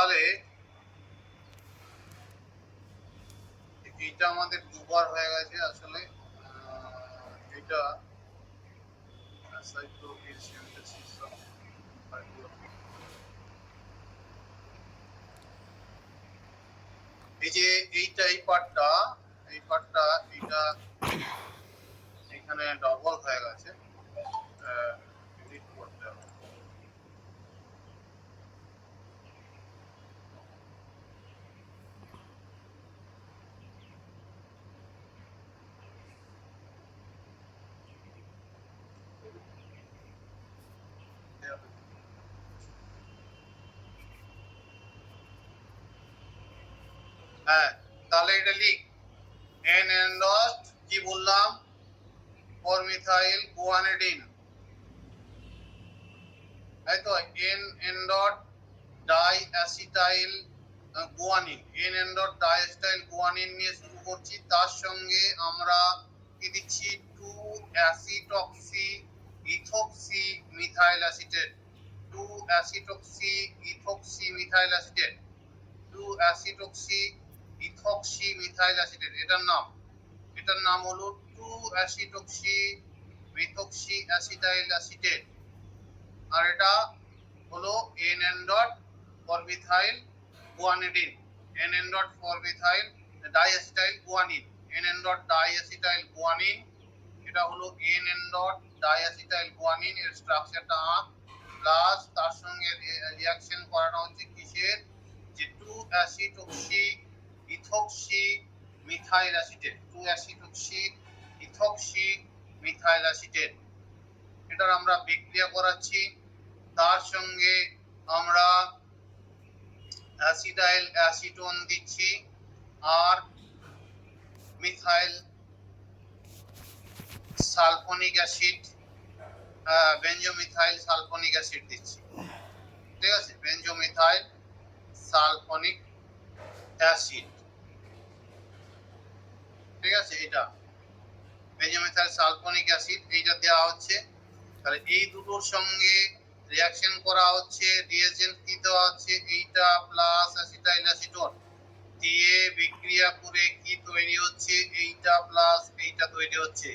তাহলে এইটা আমাদের দুবার হয়ে গেছে আসলে। এটা সাইক্লোভির সিনথেসিস অফ এই যে এই পার্টটা এটা এখানে ডবল হয়ে গেছে, এডিট করতে হবে। হ্যাঁ, তাহলে এটা লিখ এন এন্ডস্ট কি বললাম, ফরমিথাইল গুয়ানিডিন, তাই তো। N N dot diacetyl guanine, N N dot diacetyl guanine নিয়ে শুরু করছি। তার সঙ্গে আমরা কি দিচ্ছি, 2 acetoxy ethoxy methyl acetate, 2 acetoxy ethoxy methyl acetate, 2 acetoxy ethoxy methyl acetate. এটার নাম হলো 2 অ্যাসিটক্সি মিথক্সি অ্যাসিটাইল অ্যাসিটেট। আর এটা হলো এন এন ডট ফরমিথাইল গুয়ানিডিন, এন এন ডট ফরমিথাইল diacetyl guanine, N N dot diacetyl guanine. এটা হলো N N dot diacetyl guanine, এর স্ট্রাকচারটা প্লাস তার সঙ্গে রিঅ্যাকশন করানো হচ্ছে কিসের, যে 2 acetoxy ethoxy methyl acetate, 2 acetoxy ethoxy methyl acetate. এটার আমরা বিক্রিয়া করাচ্ছি। তার সঙ্গে আমরা অ্যাসিটাইল অ্যাসিটোন দিচ্ছি আর methyl sulphonic acid, benzo methyl sulphonic acid দিচ্ছি। ঠিক আছে, বেনজোমিথাইল সালফোনিক অ্যাসিড। ঠিক আছে, এটা বেনজোমিথাইল সালফোনিক অ্যাসিড, এইটা দেওয়া হচ্ছে। তাহলে এই দুটোর সঙ্গে রিঅ্যাকশন করা হচ্ছে, রিএজেন্ট কি দেওয়া হচ্ছে, এইটা প্লাস অ্যাসিটাইল অ্যাসিটোন দিয়ে বিক্রিয়া করে কি তৈরি হচ্ছে, এইটা প্লাস এইটা তৈরি হচ্ছে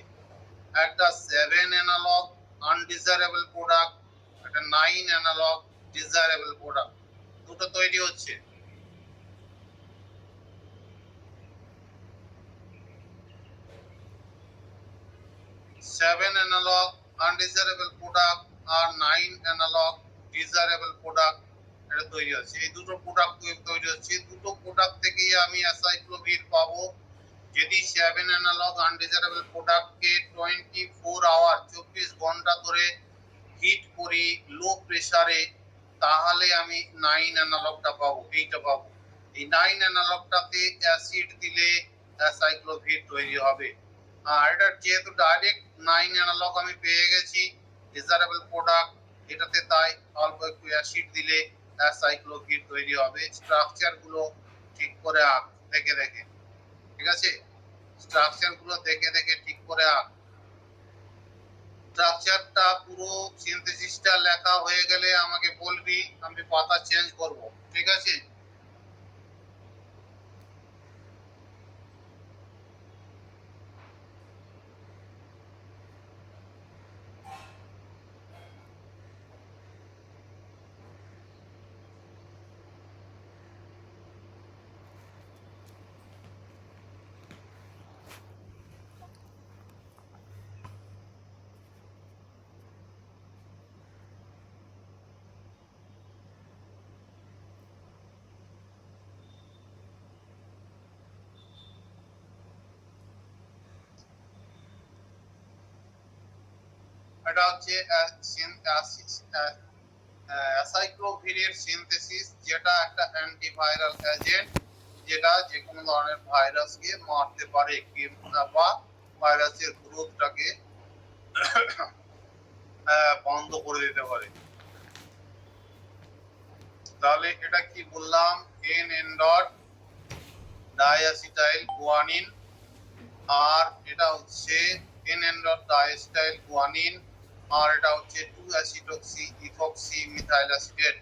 একটা 7 অ্যানালগ আনডিজায়ারেবল প্রোডাক্ট, একটা 9 অ্যানালগ ডিজায়ারেবল প্রোডাক্ট, দুটো তৈরি হচ্ছে। সেভেন অ্যানালগ আনডিজায়ারেবল প্রোডাক্ট আর 9 অ্যানালগ ডিজায়ারেবল প্রোডাক্ট এটা তৈরি হচ্ছে। এই দুটো প্রোডাক্ট তৈরি হচ্ছে, দুটো প্রোডাক্ট থেকেই আমি অ্যাসাইক্লোভির পাবো। যদি 7 অ্যানালগ আনডিজায়ারেবল প্রোডাক্টকে 24 আওয়ার 24 ঘন্টা ধরে হিট করি লো প্রেসারে, তাহলে আমি 9 অ্যানালগটা পাবো, এইটা পাবো। এই 9 অ্যানালগটাতে অ্যাসিড দিলে অ্যাসাইক্লোভির তৈরি হবে। আর এটা যেহেতু ডাইরেক্ট 9 অ্যানালগ আমি পেয়ে গেছি ডিজায়ারেবল প্রোডাক্ট, এটাতে তাই অল্প একটু অ্যাসিড দিলে অ্যাসাইক্লোভির তৈরি হবে। স্ট্রাকচার গুলো ঠিক করে আঁক দেখে দেখে, ঠিক আছে, স্ট্রাকচার গুলো দেখে দেখে ঠিক করে আঁক। স্ট্রাকচারটা পুরো সিনথেসিসটা লেখা হয়ে গেলে আমাকে বলবি, আমি পাতা চেঞ্জ করব, ঠিক আছে। এটা হচ্ছে অ্যাসাইক্লোভিরের সিনথেসিস, যেটা একটা অ্যান্টিভাইরাল এজেন্ট, যেটা যে কোনো ধরনের ভাইরাসকে মারতে পারে বা ভাইরাসের গ্রোথটাকে বন্ধ করে দিতে পারে। তাহলে এটা কি বললাম, N N dot diacetyl guanine, আর এটা হচ্ছে N N dot diacetyl guanine, আর এটা হচ্ছে 2 acetoxy ethoxy methyl acetate.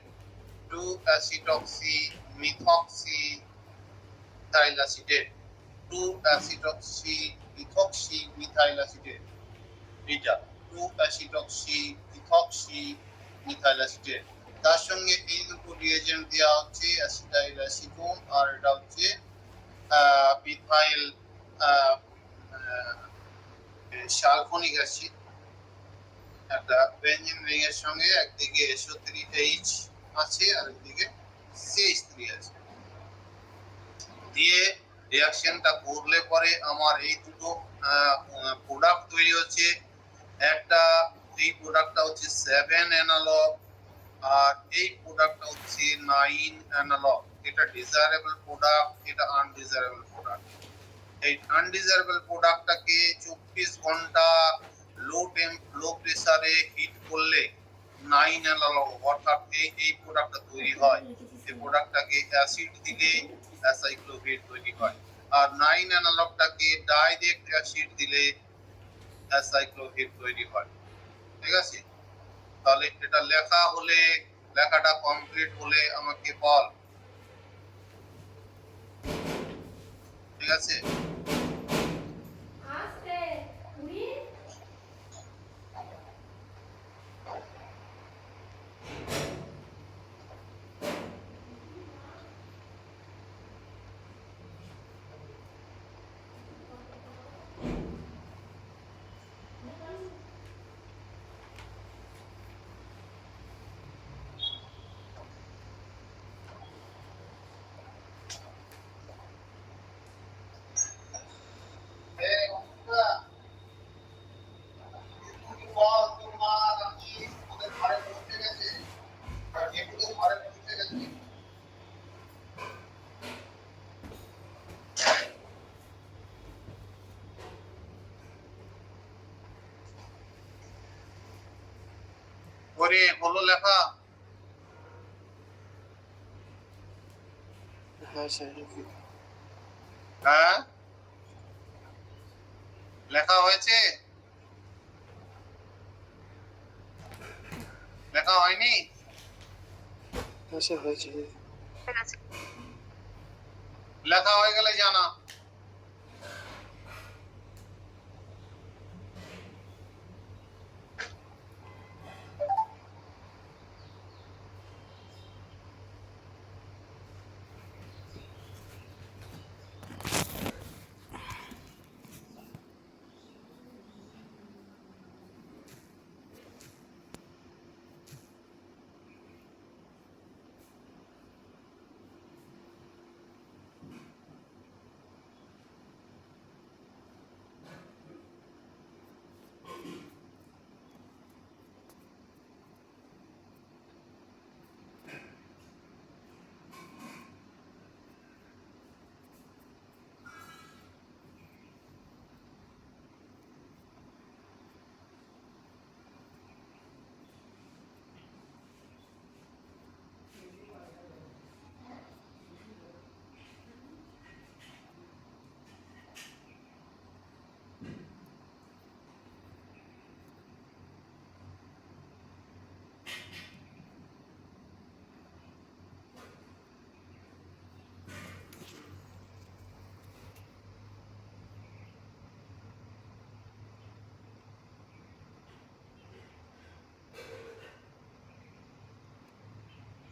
2-acetoxy methoxy methyl acetate, 2-acetoxy methoxy methyl acetate, এটা 2-acetoxy methoxy methyl acetate। তার সঙ্গে এই দুটো রিয়েজেন্ট দেওয়া হচ্ছে অ্যাসিটাইল অ্যাসিটোন আর এটা হচ্ছে মিথাইল সালফোনিক অ্যাসিড। একটা বেঞ্জিন রিং এর সঙ্গে একদিকে SO3H আছে আর একদিকে CH3 আছে, দিয়ে রিঅ্যাকশনটা করলে পরে আমার এই দুটো প্রোডাক্ট তৈরি হচ্ছে। একটা এই প্রোডাক্টটা হচ্ছে 7 অ্যানালগ আর এই প্রোডাক্টটা হচ্ছে 9 অ্যানালগ। এটা ডিজায়ারেবল প্রোডাক্ট, এটা আনডিজায়ারেবল প্রোডাক্ট। এই আনডিজায়ারেবল প্রোডাক্টটাকে 24 ঘন্টা লো প্রেসারে হিট করলে 9 অ্যানালগ অর্থাৎ এই প্রোডাক্টটা তৈরি হয়। এই প্রোডাক্টটাকে অ্যাসিড দিলে অ্যাসাইক্লোভির তৈরি হয়, আর 9 অ্যানালগটাকে ডাইরেক্ট অ্যাসিড দিলে অ্যাসাইক্লোভির তৈরি হয়। ঠিক আছে, তাহলে এটা লেখা হলে, লেখাটা কমপ্লিট হলে আমাকে বল। ঠিক আছে, করে হলো লেখা? হ্যাঁ, লেখা হয়েছে? লেখা হয়নি? লেখা হয়ে গেলে জানা।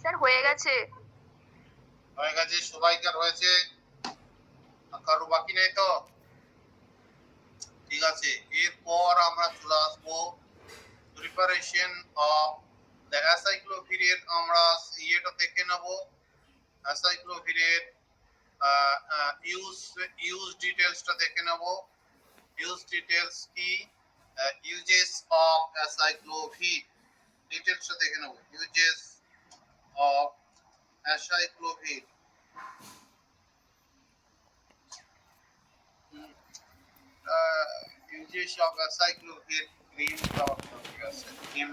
স্যার হয়ে গেছে। হয়ে গেছে, সবাইকার হয়েছে, কারো বাকি নেই তো? ঠিক আছে, এরপর আমরা চলে আসবো প্রিপারেশন অফ দ্য অ্যাসাইক্লোভিরের। আমরা ইয়েটা দেখে নেব, অ্যাসাইক্লোভিরের ইউজ ডিটেলসটা দেখে নেব। ইউজ ডিটেলস কি? ইউজেস অফ অ্যাসাইক্লোভির ডিটেলসটা দেখে নেব। Uses of acyclovir. Uses of acyclovir cream cream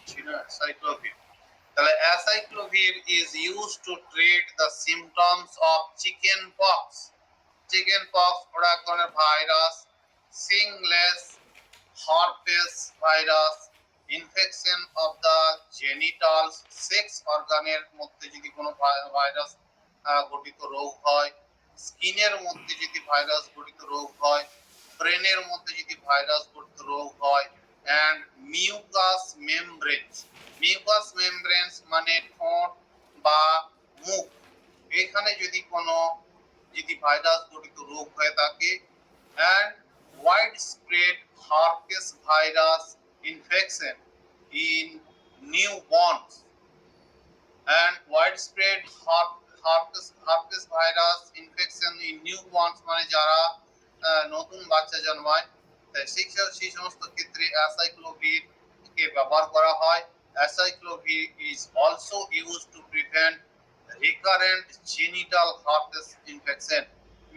ছিল acyclovir। তাহলে acyclovir is used to treat the symptoms of chicken pox। Chicken pox ওরা এক ধরনের virus, shingles, herpes virus, infection of the genitals sex অর্গানের মধ্যে যদি কোনো ভাইরাস ঘটিত রোগ হয়, স্কিনের মধ্যে যদি ভাইরাস ঘটিত রোগ হয়, ব্রেনের মধ্যে যদি ভাইরাস ঘটিত রোগ হয়, অ্যান্ড মিউকাস মেমব্রেনস মানে ঠোঁট বা মুখ, এখানে যদি কোনো ভাইরাস ঘটিত রোগ হয়ে থাকে, and widespread herpes virus infection in newborns, and widespread herpes virus infection in newborns মানে যারা নতুন বাচ্চা জন্মায়, সেই সমস্ত ক্ষেত্রে অ্যাসাইক্লোভির কে ব্যবহার করা হয়। Acyclovir is also used to prevent recurrent genital herpes infection,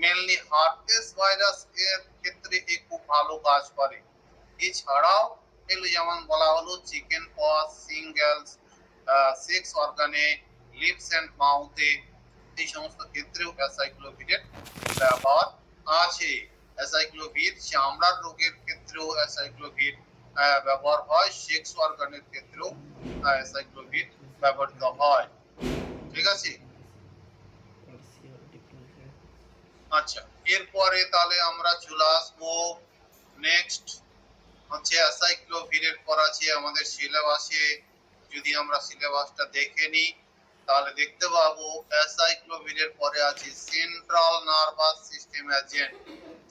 mainly herpes virus এর ক্ষেত্রে খুব ভালো কাজ করে। এছাড়াও এগুলো যেমন বলা হলো চিকেন পক্স, সিঙ্গেলস, সেক্স অর্গানে, লিপস এন্ড মাউথে, এই সমস্ত ক্ষেত্রেও অ্যাসাইক্লোভিরের ব্যবহার আছে। অ্যাসাইক্লোভির চামড়ার রোগের ক্ষেত্রেও অ্যাসাইক্লোভির ব্যবহার হয়, সেক্স অর্গানের ক্ষেত্রেও অ্যাসাইক্লোভির ব্যবহৃত হয়। ঠিক আছে। আচ্ছা, এরপরে তাহলে আমরা চলে আসবো নেক্সট হচ্ছে অ্যাসাইক্লোভিরের পর আছে আমাদের সিলেবাসে। যদি আমরা সিলেবাসটা দেখে নিই তাহলে দেখতে পাবো অ্যাসাইক্লোভিরের পরে আছে central nervous system agent.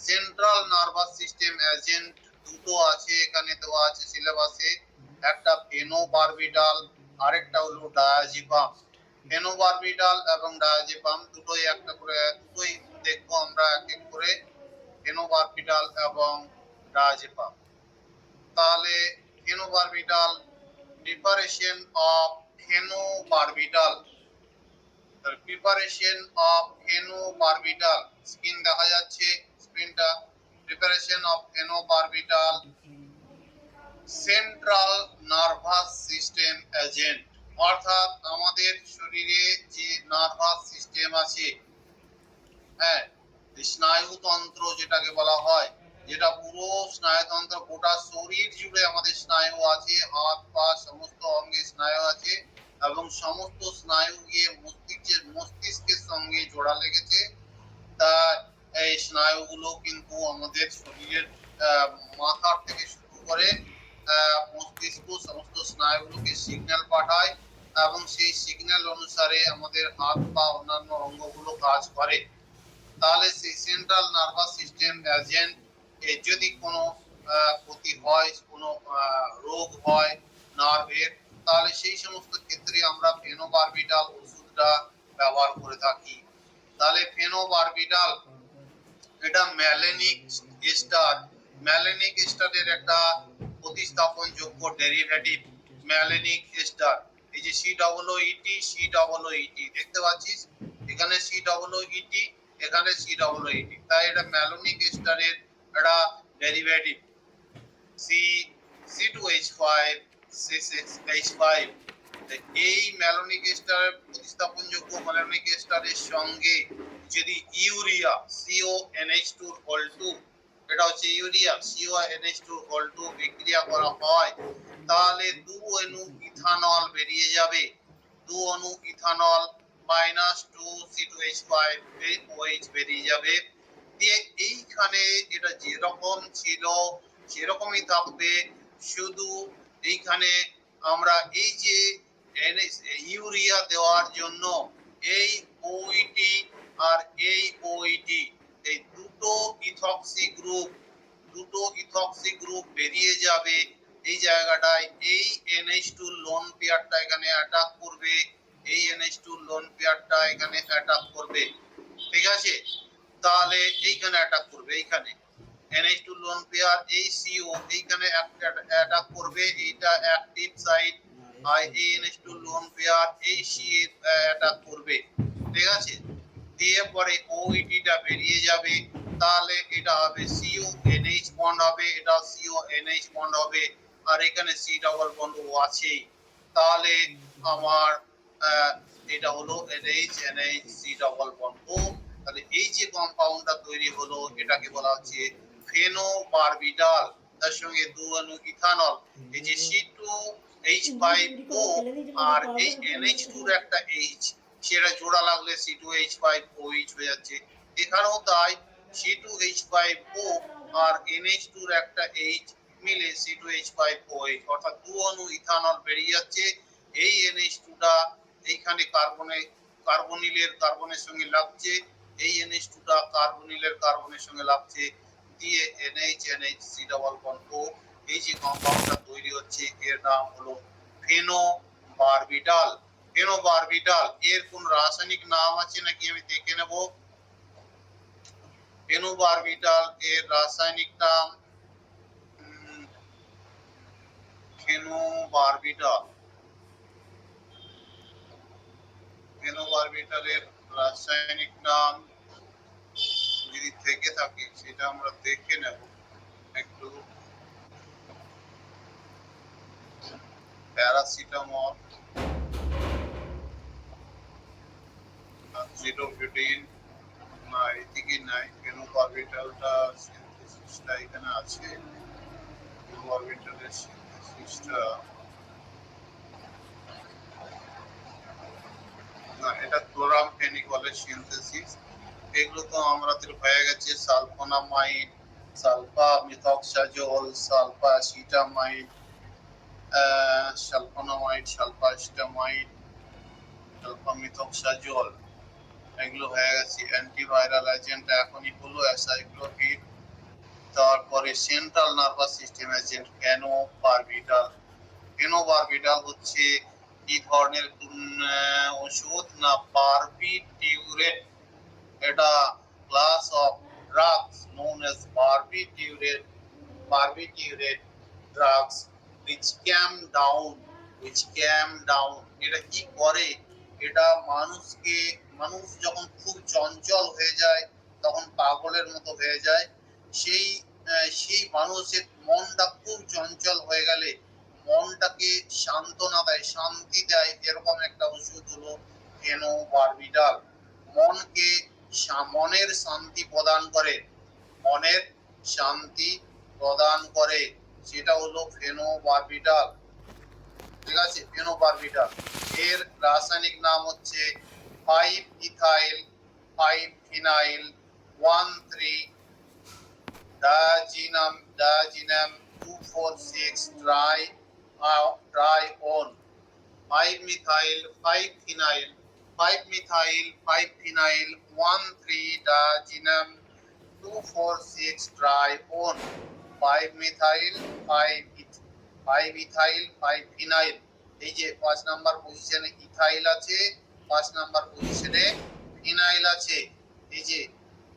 Central nervous system agent দুটো আছে এখানে দেওয়া আছে সিলেবাসে, একটা ফেনোবারবিটাল, আরেকটা হলো ডায়াজিপাম। ফেনোবারবিটাল এবং ডায়াজিপাম দুটোই দেখবো আমরা এক এক করে, ফেনোবারবিটাল এবং ডায়াজিপাম। তাহলে phenobarbital, preparation of phenobarbital, screen দেখা যাচ্ছে, স্ক্রিনটা। Preparation of phenobarbital central nervous system agent, অর্থাৎ আমাদের শরীরে যে নার্ভাস সিস্টেম আছে, হ্যাঁ, স্নায়ুতন্ত্র যেটাকে বলা হয়, যেটা পুরো স্নায়ুতন্ত্র, গোটা শরীর জুড়ে আমাদের স্নায়ু আছে, হাত পা সমস্ত অঙ্গে স্নায়ু আছে, এবং সমস্ত স্নায়ু গিয়ে মস্তিষ্কের সঙ্গে জোড়া লেগেছে। তা এই স্নায়ুগুলো কিন্তু আমাদের শরীরের মাথার থেকে শুরু করে মস্তিষ্ক সমস্ত স্নায়ুগুলোকে সিগন্যাল পাঠায়, এবং সেই সিগন্যাল অনুসারে আমাদের হাত পা অন্যান্য অঙ্গগুলো কাজ করে। তাহলে সেই সেন্ট্রাল নার্ভাস সিস্টেম এজেন্ট যদি কোনো ক্ষতি হয়, কোনো রোগ হয় নার্ভের, তাহলে সেই সমস্ত ক্ষেত্রে আমরা ফেনোবারবিটাল ওষুধটা ব্যবহার করে থাকি। তাহলে ফেনোবারবিটাল এটা ম্যালেনিক এস্টারের একটা প্রতিস্থাপনযোগ্য ডেরিভেটিভ। ম্যালেনিক এস্টার, এই যে COOET দেখতে পাচ্ছিস, এখানে COOET, এখানে COOET, তাই এটা ম্যালেনিক এস্টারের একটা ডেরিভেটিভ। C2H5 C6H5, এই ম্যালেনিক এস্টারের প্রতিস্থাপনযোগ্য ম্যালেনিক এস্টারের সঙ্গে যদি ইউরিয়া CONH2 এটা হচ্ছে ইউরিয়া CONH2 বিক্রিয়া করা হয়, তাহলে 2 অণু ইথানল বেরিয়ে যাবে। 2 অণু ইথানল -2C2H5OH বেরিয়ে যাবে। দিয়ে এইখানে এটা যেরকম ছিল সেরকমই থাকবে, শুধু এইখানে আমরা এই যে ইউরিয়া দেওয়ার জন্য এই OET আর এই OET, এই দুটো ইথক্সি গ্রুপ বেরিয়ে যাবে এই জায়গাটায়। এই NH2 লোন পেয়ারটা এখানে অ্যাটাক করবে, এই NH2 লোন পেয়ারটা এখানে অ্যাটাক করবে। ঠিক আছে, তাহলে এইখানে অ্যাটাক করবে, এইখানে NH2 লোন পেয়ার, এই CO এইখানে অ্যাটাক করবে, এইটা অ্যাক্টিভ সাইট, আর এই NH2 লোন পেয়ার এই CA অ্যাটাক করবে। ঠিক আছে, দিয়ে পরে OET টা বেরিয়ে যাবে, তাহলে এটা হবে CONH বন্ড হবে, এটা CONH বন্ড হবে, আর এখানে C ডাবল বন্ড আছে। তাহলে আমার এটা হলো NH C ডাবল বন্ড ও। তাহলে এই যে কম্পাউন্ডটা তৈরি হলো এটাকে বলা হচ্ছে ফেনোবারবিটাল, তার সঙ্গে 2 অণু ইথানল, এই যে C2H5O আর এই NH2 এর একটা H, সেটা জোড়া লাগলে C2H5OH হয়ে যাচ্ছে। এখানেও তাই, C2H5O আর NH2 এর একটা H মিলে C2H5OH, অর্থাৎ 2 অণু ইথানল বেরিয়ে যাচ্ছে। এই NH2টা এইখানে কার্বনিলের কার্বনের সঙ্গে লাগছে, এই NH2টা কার্বনিলের কার্বনের সঙ্গে লাগছে, দিয়ে NH3O। এই যে কম্পাউন্ডটা তৈরি হচ্ছে এর নাম হলো ফেনোবারবিটাল। ফেনোবারবিটাল এর কোন রাসায়নিক নাম আছে নাকি আমি দেখে নেব। ফেনোবারবিটাল এর রাসায়নিক নাম ফেনোবারবিটাল। ফেনোবারবিটালের রাসায়নিক নাম যদি থেকে থাকে সেটা আমরা দেখে নেব একটু। প্যারাসিটামল, জিডোবিউটিন, না এদিকে নাই। ফেনোবারবিটালটা সিনথেসিসটা এখানে আছে। ফেনোবারবিটালের সিনথেসিসটা না, এটা ক্লোরামফেনিকলের সিনথেসিস। এগুলো তো আমাদের হয়ে গেছে sulphonamide, sulphamethoxazole, sulphacetamide, sulphonamide, sulphacetamide, sulphamethoxazole, এগুলো হয়ে গেছে। অ্যান্টিভাইরাল এজেন্ট এখনই হলো অ্যাসাইক্লোভির। তারপরে central nervous system agent phenobarbital. Phenobarbital হচ্ছে কি ধরনের ওষুধ না বারবিটিউরেট। এটা class of drugs known as barbiturate drugs which calm down এটা কি করে, এটা মানুষ যখন খুব চঞ্চল হয়ে যায়, তখন পাগলের মতো হয়ে যায়, সেই মানুষের মনটা খুব চঞ্চল হয়ে গেলে মনটাকে সান্ত্বনা দেয়, শান্তি দেয়, এরকম একটা ওষুধ হলো ফেনোবারবিটাল। মনের শান্তি প্রদান করে, মনের শান্তি প্রদান করে, সেটা হলো ফেনোবারবিটাল। ঠিক আছে, ফেনোবারবিটাল এর রাসায়নিক নাম হচ্ছে 5-ইথাইল 5-ফিনাইল 1,3 ডায়াজিনাম 2,4,6 ট্রাইওন। 5-methyl 5-phenyl 1,3 diagenam 2,4,6 trione। 5-methyl 5-phenyl, এই যে 5 নাম্বার পজিশনে ইথাইল আছে, 5 নাম্বার পজিশনে ফিনাইল আছে। এই যে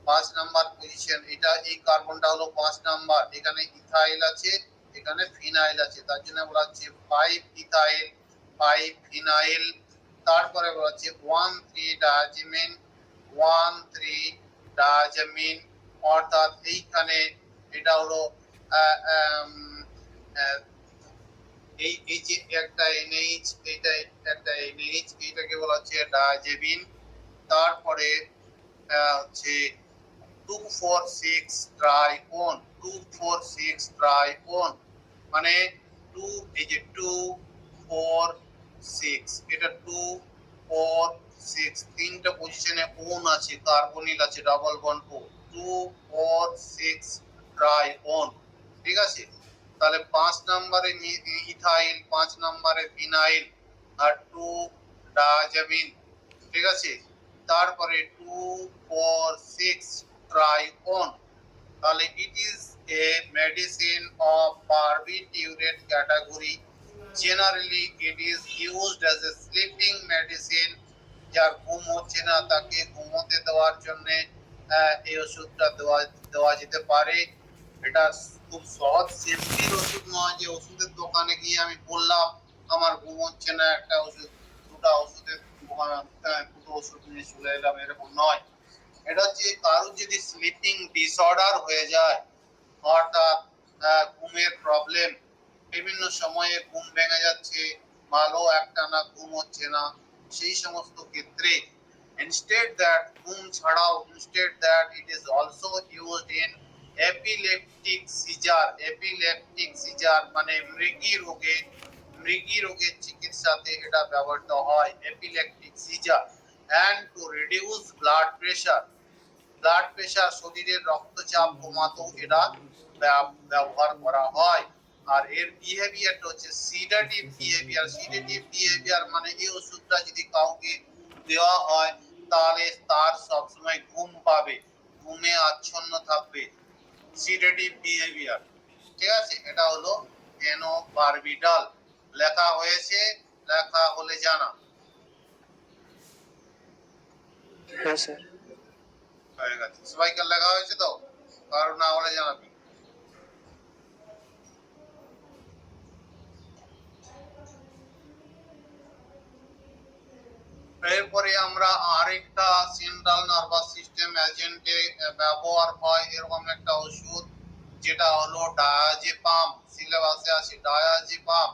5 নাম্বার পজিশন, এটা এই কার্বনটা হলো 5 নাম্বার, এখানে ইথাইল আছে, এখানে ফিনাইল আছে, তার জন্য বলা হচ্ছে 5-ইথাইল 5-ফিনাইল। তারপরে বলা হচ্ছে 1,3 ডায়াজিমিন 1,3 ডায়াজিমিন, অর্থাৎ এইখানে এটা হলো এই যে একটা NH, এটা একটা NH, এটাকে বলা হচ্ছে ডায়াজিমিন। তারপরে হচ্ছে 2,4,6 ট্রাইওন, 2,4,6 ট্রাইওন মানে 2, এই যে 2, 4, 6, এটা 2, 4, 6, তিনটা পজিশনে ওন আছে, কার্বনিল আছে, ডাবল বন্ড ও, 2, 4, 6 ট্রাইওন। ঠিক আছে, তাহলে 5 নম্বরে ইথাইল, 5 নম্বরে ফিনাইল আর 2 ডায়াজিমিন। ঠিক আছে, তারপরে 2, 4, 6 ট্রাইওন। তাহলে it is A medicine of barbiturate category. Generally it is used as a sleeping medicine. যার ঘুম হচ্ছে না তাকে ঘুমোতে দেওয়ার জন্য এই ওষুধটা দেওয়া যেতে পারে। এটা খুব সহজ সেফটির ওষুধ নয় যে ওষুধের দোকানে গিয়ে আমি বললাম আমার ঘুম হচ্ছে না, একটা ওষুধ দুটো ওষুধ নিয়ে চলে এলাম, এরকম নয়। এটা হচ্ছে কারোর যদি স্লিপিং ডিসঅর্ডার হয়ে যায়, অর্থাৎ ঘুমের প্রবলেম, বিভিন্ন সময়ে ঘুম ভেঙে যাচ্ছে, ভালো একটানা ঘুম হচ্ছে না, সেই সমস্ত ক্ষেত্রে instead that ঘুম ছাড়াও instead that it is also used in epileptic seizure মানে মৃগী মৃগী রোগের চিকিৎসাতে এটা ব্যবহৃত হয়। Epileptic seizure and to reduce blood pressure শরীরের রক্তচাপ কমাতেও এটা ব্যবহার করা হয়। আর এর বিহেভিয়ারটা হচ্ছে সিডেটিভ বিহেভিয়ার মানে এই ওষুধটা যদি কাউকে দেওয়া হয় তাহলে তার সবসময় ঘুম পাবে, ঘুমে আচ্ছন্ন থাকবে, সিডেটিভ বিহেভিয়ার। ঠিক আছে, এটা হলো এনোবারবিটাল। লেখা হয়েছে, লেখা হলে জানা। হ্যাঁ স্যার। হয়ে গেছে, সবাইকে লেখা হয়েছে তো? কারণ না হলে জানাবি। এরপরে আমরা আরেকটা সেন্ট্রাল নার্ভাস সিস্টেম এজেন্টে ব্যবহার হয় এরকম একটা ওষুধ, যেটা হলো ডায়াজেপাম। সিলেবাসে আছে ডায়াজেপাম।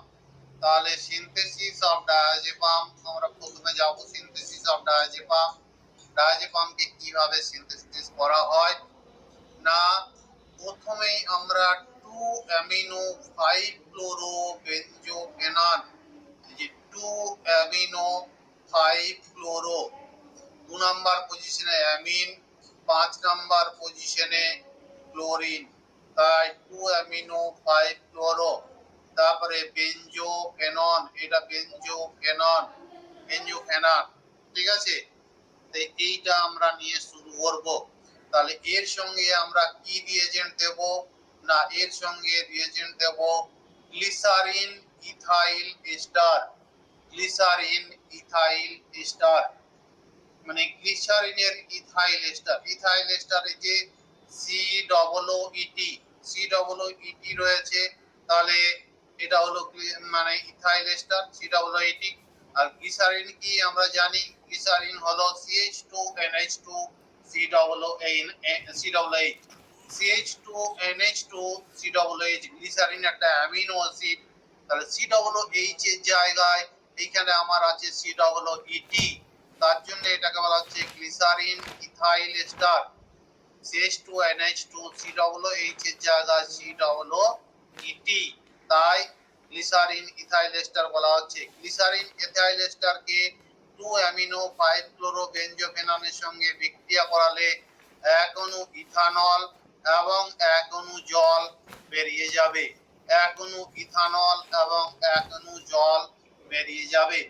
তাহলে সিনথেসিস অফ ডায়াজেপাম আমরা প্রথমে যাব। সিনথেসিস অফ ডায়াজেপাম, ডায়াজেপামকে কিভাবে সিনথেসিস করা হয় না, প্রথমেই আমরা 2 অ্যামিনো 5 ক্লোরো বেনজোফেনন, যে 2 অ্যামিনো 5 ক্লোরো, 2 নাম্বার পজিশনে অ্যামিন, 5 নাম্বার পজিশনে ক্লোরিন, তাই 2 অ্যামিনো 5 ক্লোরো। তারপরে বেনজোফেনন, এটা বেনজোফেনন, ঠিক আছে। এইটা আমরা নিয়ে শুরু করব। তাহলে এর সঙ্গে আমরা কি রিয়েজেন্ট দেব না, এর সঙ্গে রিয়েজেন্ট দেব glycerine ethyl ester. Glycerine ethyl ester মানে গ্লিসারিনের ইথাইল এস্টার। ইথাইল এস্টার এই যে COOET রয়েছে, তাহলে এটা হলো মানে ইথাইল এস্টার COOET। আর গ্লিসারিন কি আমরা জানি, গ্লিসারিন হলো CH2NH2 COOH। CH2NH2 গ্লিসারিন একটা অ্যামিনো অ্যাসিড। তাহলে COOH এর জায়গায় এইখানে আমার আছে COOET, তার জন্য এটাকে বলা হচ্ছে glycerine ethyl ester. CH2NH2 COOH এর জায়গায় COOET, তাই গ্লিসারিন ইথাইল এস্টার বলা হচ্ছে। গ্লিসারিন ইথাইল এস্টারকে 2 অ্যামিনো 5 ক্লোরো বেনজোফেননের সঙ্গে বিক্রিয়া করালে 1 অণু ইথানল এবং 1 অণু জল বেরিয়ে যাবে। 1 অণু ইথানল এবং 1 অণু জল বেরিয়ে যাবে।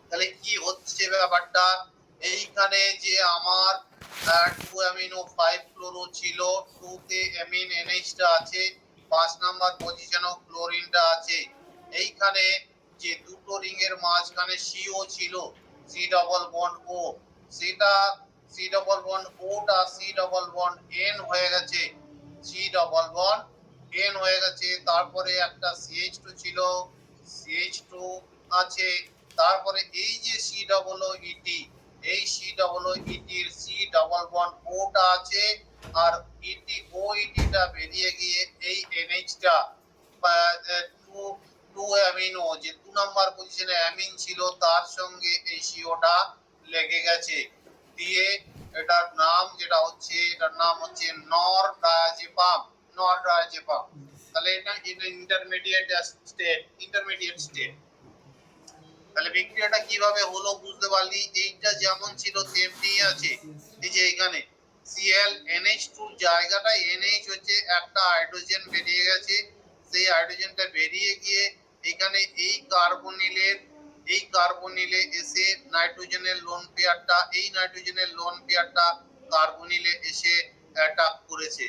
তাহলে কি হচ্ছে ব্যাপারটা, এইখানে যে আমার 2 অ্যামিনো 5 ক্লোরো ছিল, 2 তে অ্যামিন NH টা আছে, 5 নাম্বার পজিশনে ক্লোরিনটা আছে। এইখানে যে দুটো রিং এর মাঝখানে CO ছিল, C ডবল বন্ড O, সেটা C ডবল বন্ড O টা C ডবল বন্ড N হয়ে গেছে, C ডবল বন্ড N হয়ে গেছে। তারপরে একটা CH2 ছিল, CH2 আছে। তারপরে এই যে COOET, এই COOET এর C ডবল বন্ড O টা আছে, আর OET টা বেরিয়ে গিয়ে এই NH টা 2 অ্যামিনো, যে 2 নাম্বার পজিশনে অ্যামিন ছিল তার সঙ্গে এই CO টা লেগে গেছে, দিয়ে এটার নাম যেটা হচ্ছে, এটার নাম হচ্ছে নরডায়াজেপাম। তাহলে এটা ইন্টারমিডিয়েট স্টেট। তাহলে বিক্রিয়াটা কিভাবে হলো বুঝতে পারলি, এইটা যেমন ছিল তেমনি আছে। এই যে এখানে ClNH2 জায়গাটা NH হচ্ছে একটা হাইড্রোজেন বেরিয়ে গেছে, সেই হাইড্রোজেনটা বেরিয়ে গিয়ে এখানে এই কার্বনিলে এসে নাইট্রোজেনের লোন পেয়ারটা, এই নাইট্রোজেনের লোন পেয়ারটা কার্বনিলে এসে অ্যাটাক করেছে।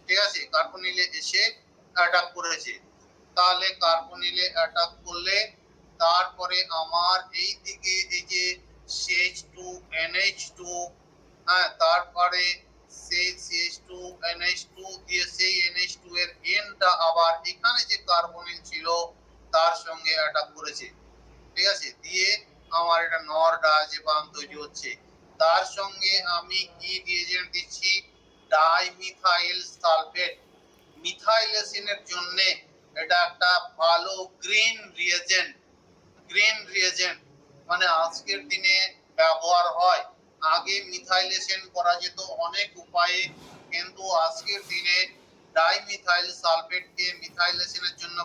ঠিক আছে, কার্বনিলে এসে অ্যাটাক করেছে। তাহলে কার্বনিলে অ্যাটাক করলে তারপরে আমার এই দিকে এই যে CH2NH2, হ্যাঁ, তারপরে সেই CH2NH2 দিয়ে সেই NH2 এর এনটা আবার এখানে যে কার্বনিল ছিল তার সঙ্গে অ্যাটাক করেছে। ঠিক আছে, দিয়ে আমার এটা নরডায়াজেপাম তৈরি হচ্ছে। তার সঙ্গে আমি কি রিয়েজেন্ট দিচ্ছি, ডাইমিথাইল সালফেট। মিথাইলেশনের জন্য এটা একটা ভালো গ্রিন রিয়েজেন্ট মানে আজকের দিনে ব্যবহার হয়। আগে মিথাইলেশন করা যেত অনেক উপায়ে, কিন্তু আজকের দিনে ডাইমিথাইল সালফেটকে মিথাইলেশনের জন্য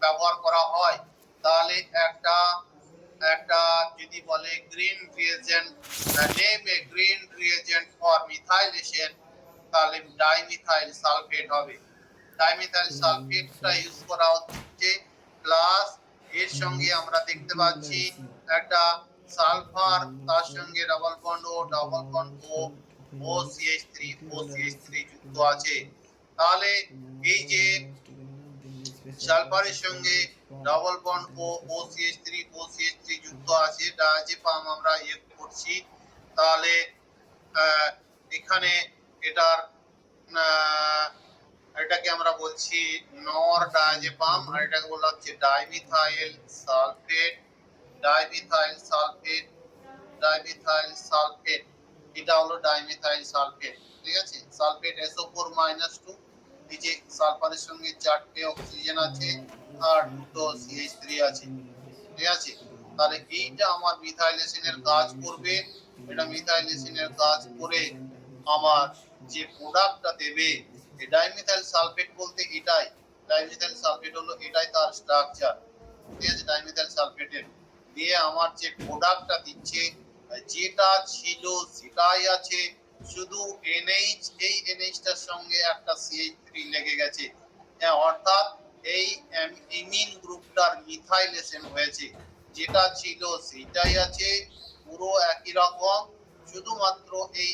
ব্যবহার করা হয়। তাহলে একটা একটা যদি বলে green reagent, name a green reagent for methylation, তাহলে ডাইমিথাইল সালফেট হবে। ডাইমিথাইল সালফেটটা ইউজ করা হচ্ছে, প্লাস এর সঙ্গে আমরা দেখতে পাচ্ছি একটা সালফার, তার সঙ্গে ডাবল বন্ড ও OCH3 যুক্ত আছে। তাহলে এই যে সালফারের সঙ্গে ডাবল বন্ড OCH3 যুক্ত আছে, ডায়াজেপাম আমরা ইয়ে করছি, তাহলে এখানে এটার এটাকে আমরা বলছি নর ডায়াজেপাম, আর এটাকে বলা হচ্ছে dimethyl sulphate. Dimethyl sulphate, dimethyl sulphate, এটা হলো ডাইমিথাইল সালফেট। ঠিক আছে, সালফেট SO4-2, নিচে সালফারের সঙ্গে 4টে অক্সিজেন আছে আর 2 CH3 আছে। ঠিক আছে, তাহলে এইটা আমার মিথাইলেশনের কাজ করবে। এটা মিথাইলেশনের কাজ করে আমার যে প্রোডাক্টটা দেবে, এই ডাইমিথাইল সালফেট বলতে এটাই, ডাইমিথাইল সালফেট হলো এটাই তার স্ট্রাকচার। ঠিক আছে, ডাইমিথাইল সালফেটের দিয়ে আমার যে প্রোডাক্টটা দিচ্ছে, যেটা ছিল সেটাই আছে, শুধু NH, এই NH-টার সঙ্গে একটা CH3 লেগে গেছে, অর্থাৎ এই ইমিন গ্রুপটার মিথাইলেশন হয়েছে। যেটা ছিল সেটাই আছে, পুরো একই রকম, শুধুমাত্র এই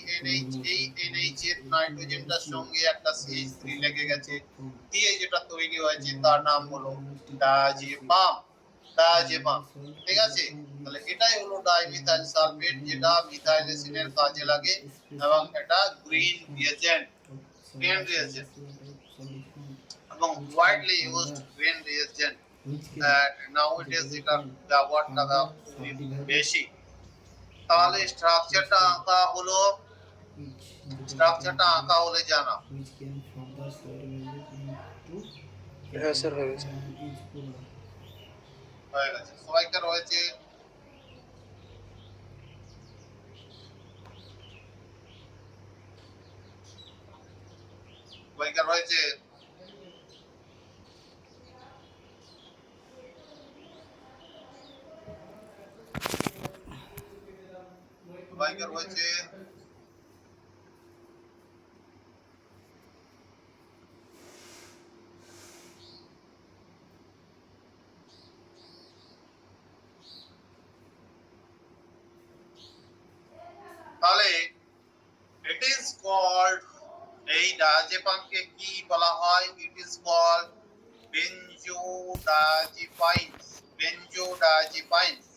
NH এর নাইট্রোজেনটার সঙ্গে একটা CH3 লেগে গেছে, দিয়ে যেটা তৈরি হয়েছে তার নাম হলো ডায়াজেপাম। ডায়াজেপাম, ঠিক আছে। তাহলে এটাই হলো ডাইমিথাইল সালফেট, যেটা মিথাইলেশনের কাজে লাগে এবং এটা গ্রিন রিয়েজেন্ট, গ্রিন রিয়েজেন্ট এবং ওয়াইডলি ইউজড গ্রিন রিয়েজেন্ট। নাউএডেজ এটা ব্যবহারটা খুবই বেশি। তাহলে স্ট্রাকচারটা আঁকা হলো, স্ট্রাকচারটা আঁকা হলে জানা হ্যাঁ স্যার, হয়ে গেছে। হয়ে গেছে। সবাইকার হয়েছে, সবাইকার হয়েছে। সবাইকার হয়েছে। তাহলে ইট ইজ কল্ড, এই ডায়াজেপামকে কি বলা হয়? It is called benzodiazepines, benzodiazepines.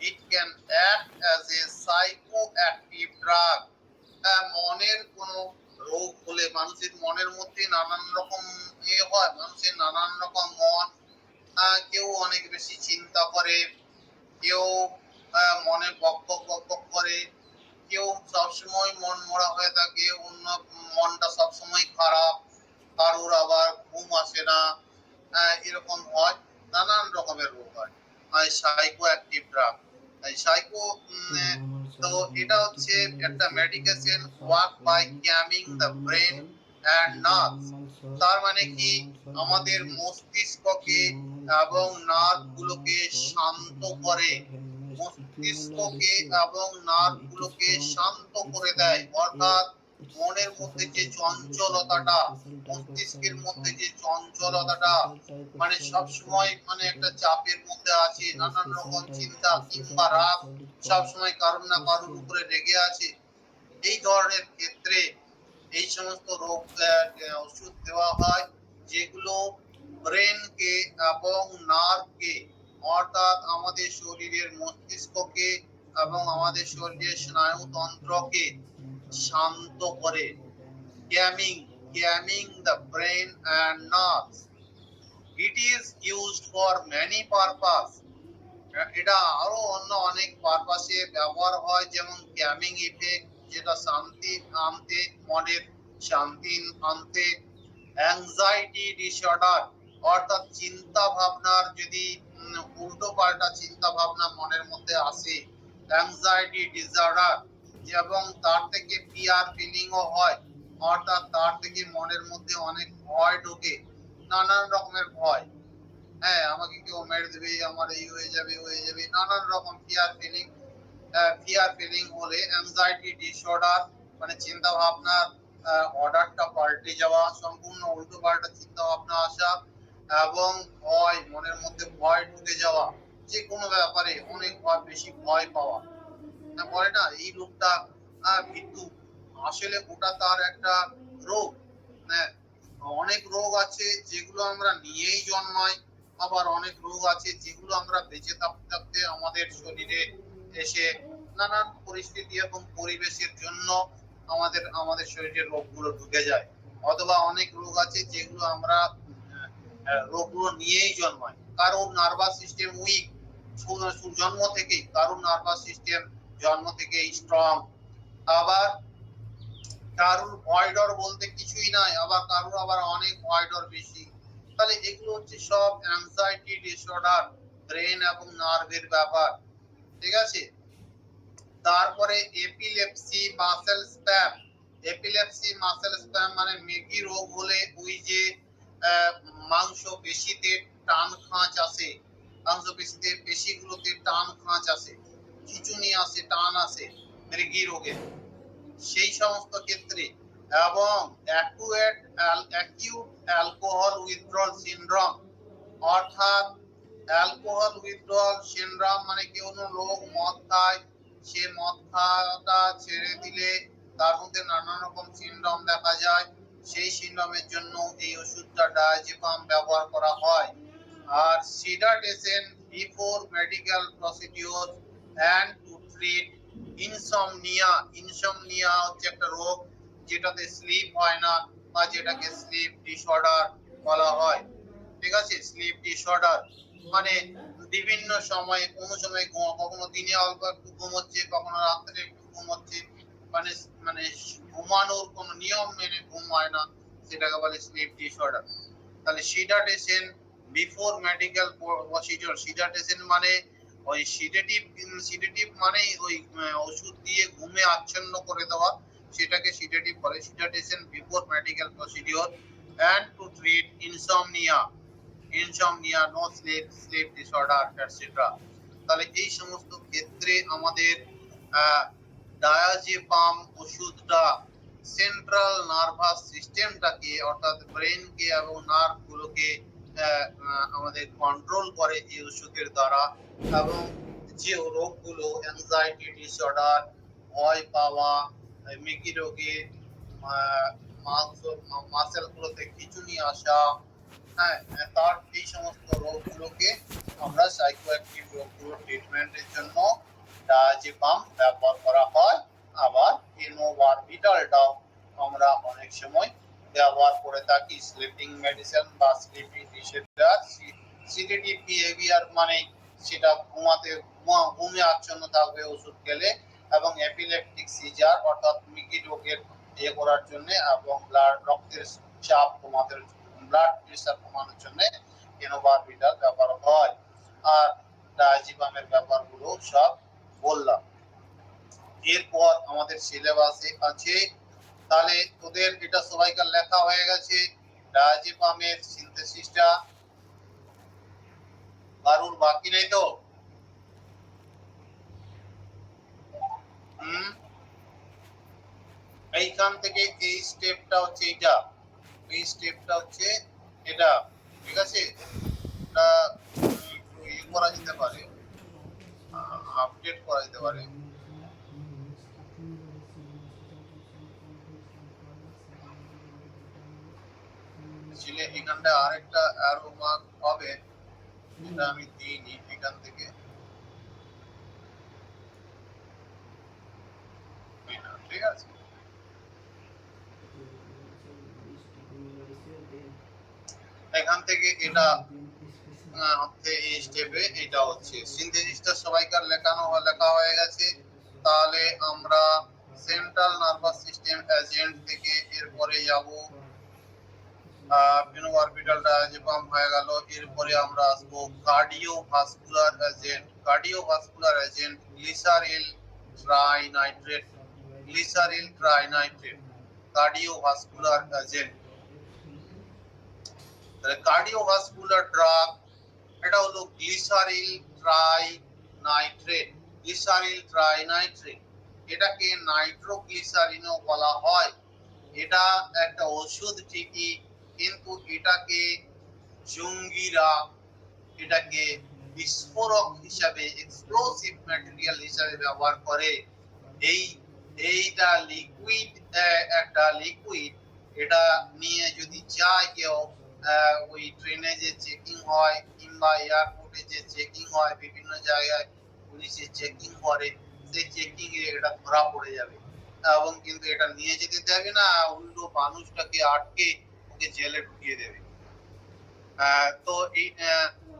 It can act as a psychoactive drug. মনের কোনো রোগ হলে, মানুষের মনের মধ্যে নানান রকম হয়, মানুষের নানান রকম মন, কেউ অনেক বেশি চিন্তা করে, কেউ মনে বকবক বকবক করে, কেউ সবসময় মন মরা হয়ে থাকে, অন্য মনটা সবসময় খারাপ, কারোর আবার ঘুম আসে না, এরকম হয়, নানান রকমের রোগ হয়। সাইকো অ্যাক্টিভ ড্রাগ, সাইকো, তো এটা হচ্ছে একটা medication work by calming the brain and nerves. তার মানে কি, আমাদের মস্তিষ্ককে এবং নার্ভ গুলোকে শান্ত করে, মস্তিষ্ককে এবং নার্ভ গুলোকে শান্ত করে দেয়, অর্থাৎ মনের মধ্যে যে চঞ্চলতাটা, মস্তিষ্কের মধ্যে যে চঞ্চলতাটা, মানে সবসময় মানে একটা চাপের মধ্যে আছে, নানান রকম চিন্তা কিংবা রাগ, সবসময় কারোর না কারোর উপরে রেগে আছে, এই ধরনের ক্ষেত্রে এই সমস্ত রোগ ওষুধ দেওয়া হয়, যেগুলো ব্রেনকে এবং নার্ভকে, অর্থাৎ আমাদের শরীরের মস্তিষ্ককে এবং আমাদের শরীরের স্নায়ুতন্ত্রকে শান্ত করে। Calming the brain and nerves. It is used for many purpose. এটা আরো অন্য অনেক পারপাসে ব্যবহার হয়, যেমন ক্যামিং ইফেক্ট, যেটা শান্তি আনতে, মনের শান্তি আনতে। অ্যাংজাইটি ডিসঅর্ডার, অর্থাৎ চিন্তা ভাবনার যদি উল্টো পাল্টা চিন্তা ভাবনা মনের মধ্যে আসে, অ্যাংজাইটি ডিসঅর্ডার, এবং তার থেকে ফিয়ার ফিলিংও হয়, অর্থাৎ তার থেকে মনের মধ্যে অনেক ভয় ঢোকে, নানান রকমের ভয়। হ্যাঁ, আমাকে কেউ মেরে দেবে, আমার এই হয়ে যাবে, নানান রকম ফিয়ার ফিলিং হলে অ্যাংজাইটি ডিসঅর্ডার, মানে চিন্তা ভাবনার অর্ডারটা পাল্টে যাওয়া, সম্পূর্ণ উল্টো পাল্টা চিন্তা ভাবনা আসা, এবং ভয়, মনের মধ্যে ভয় ঢুকে যাওয়া, যে কোনো ব্যাপারে অনেক বেশি ভয় পাওয়া। বলে না এই লোকটা ভীতু, আসলে ওটা তার একটা রোগ। হ্যাঁ, অনেক রোগ আছে যেগুলো আমরা নিয়েই জন্মাই, আবার অনেক রোগ আছে যেগুলো আমরা বেঁচে থাকতে থাকতে আমাদের শরীরে এসে নানান পরিস্থিতি এবং পরিবেশের জন্য আমাদের আমাদের শরীরে রোগগুলো ঢুকে যায়। অথবা অনেক রোগ আছে যেগুলো আমরা রোগগুলো নিয়েই জন্মাই। কারোর নার্ভাস সিস্টেম উইক জন্ম থেকেই, কারোর নার্ভাস সিস্টেম জন্ম থেকেই স্ট্রং, আবার কারোর ভয় ডর বলতে কিছুই নাই, আবার কারোর আবার অনেক ভয় ডর বেশি। তাহলে এগুলো হচ্ছে সব অ্যাংজাইটি ডিসঅর্ডার, ব্রেন এবং নার্ভের ব্যাপার। ঠিক আছে, তারপরে epilepsy muscle spam. Epilepsy muscle spam মানে মৃগী রোগ হলে ওই যে মাংস পেশিতে টান খাঁচ আসে, মাংস পেশিতে পেশিগুলোতে টান খাঁচ আসে, খিঁচুনি আসে, টান আসে মৃগী রোগে, সেই সমস্ত ক্ষেত্রে। এবং অ্যাকিউট অ্যালকোহল উইথড্রল সিনড্রোম, অর্থাৎ অ্যালকোহল উইথড্রল সিনড্রোম মানে কেউ লোক মদ খায়, সে মদ খাওয়াটা ছেড়ে দিলে তার মধ্যে নানা রকম সিনড্রোম দেখা যায়, সেই সিনড্রোমের জন্য এই ওষুধটা ডায়াজেপাম ব্যবহার করা হয়। আর sedation before medical procedure and to treat insomnia. Insomnia হচ্ছে একটা রোগ যেটাতে স্লিপ হয় না, বা যেটাকে স্লিপ ডিসঅর্ডার বলা হয়। ঠিক আছে, স্লিপ ডিসঅর্ডার মানে বিভিন্ন সময়ে, কোনো সময় কখনো দিনে অল্প একটু ঘুম হচ্ছে, কখনো রাত্রে একটু ঘুম হচ্ছে, মানে মানে ঘুমানোর কোনো নিয়ম মেনে ঘুম হয় না, সেটাকে বলে স্লিপ ডিসঅর্ডার। তাহলে সিডাটেশন বিফোর মেডিকেল প্রসিডিওর, সিডাটেশন মানে ওই সিডেটিভ মানে ওই ওষুধ দিয়ে ঘুমে আচ্ছন্ন করে দেওয়া, সেটাকে সিডেটিভ বলে। Sedation before medical procedure and to treat insomnia, no sleep disorder etcetera. তাহলে এই সমস্ত ক্ষেত্রে আমাদের ডায়াজেপাম ওষুধটা সেন্ট্রাল নার্ভাস সিস্টেমটাকে, অর্থাৎ ব্রেনকে এবং নার্ভগুলোকে আমাদের কন্ট্রোল করে এই ওষুধের দ্বারা। এবং যে রোগগুলো অ্যাংজাইটি ডিসঅর্ডার, ভয় পাওয়া, মৃগী রোগে মাংস মাসেলগুলোতে খিঁচুনি আসা, হ্যাঁ, তার এই সমস্ত রোগগুলোকে আমরা সাইকোঅ্যাক্টিভ রোগগুলো ট্রিটমেন্টের জন্য ডায়াজেপাম ব্যবহার করা হয়। আবার ফেনোবারবিটালটাও আমরা অনেক সময় ব্যবহার করে থাকি, স্লিপিং মেডিসিন বা স্লিপিং ডিসঅর্ডার। সিডেটিভ বিহেভিয়ার মানে সেটা ঘুমে আচ্ছন্ন থাকবে ওষুধ খেলে, এবং এপিলেপটিক সিজার অর্থাৎ মৃগী রোগের করার জন্য, এবং রক্তের চাপ কমাতে, ব্লাড প্রেসার কমানোর জন্য ফেনোবারবিটাল ব্যবহার হয়। আর ডায়াজেপামের ব্যাপারগুলো সব বললাম। এরপর আমাদের সিলেবাসে আছে, তাহলে তোদের এটা সবাইকার লেখা হয়ে গেছে ডায়াজেপামের সিনথেসিসটা, কারুর বাকি নেই তো? এইখান থেকে এই স্টেপটা হচ্ছে এটা, এই স্টেপটা হচ্ছে এটা। ঠিক আছে, এটা করা যেতে পারে, আপডেট করা যেতে পারে। এখানটা আরেকটা অ্যারো মার্ক হবে, এটা আমি দিইনি এখান থেকে। ঠিক আছে, এখান থেকে এটা এই স্টেপে এটা হচ্ছে সিনথেসিসটা সবাইকার লেখা হয়ে গেছে। তাহলে আমরা সেন্ট্রাল নার্ভাস সিস্টেম এজেন্ট থেকে এরপরে যাব ফেনোবারবিটাল ডায়াজেপাম হয়ে গেল। এরপরে আমরা আসবো cardiovascular agent. Cardiovascular agent glyceryl trinitrate, glyceryl trinitrate cardiovascular agent. তাহলে কার্ডিওভাস্কুলার ড্রাগ এটা হলো গ্লিসারিল ট্রাইনাইট্রেট। গ্লিসারিল ট্রাইনাইট্রেট এটাকে নাইট্রোগ্লিসারিনও বলা হয়। এটা একটা ওষুধ ঠিকই, কিন্তু এটাকে জঙ্গিরা এটাকে বিস্ফোরক হিসাবে, এক্সপ্লোসিভ ম্যাটেরিয়াল হিসাবে ব্যবহার করে। এই এইটা লিকুইড, একটা লিকুইড, এটা নিয়ে যদি যায় কেউ, ওই ট্রেনে যে চেকিং হয় কিংবা এয়ারপোর্টে যে চেকিং হয়, বিভিন্ন জায়গায় পুলিশে চেকিং করে, সেই চেকিং এ এটা ধরা পড়ে যাবে এবং কিন্তু এটা নিয়ে যেতে দেবে না, উল্টো মানুষটাকে আটকে ওকে জেলে ঢুকিয়ে দেবে। তো এই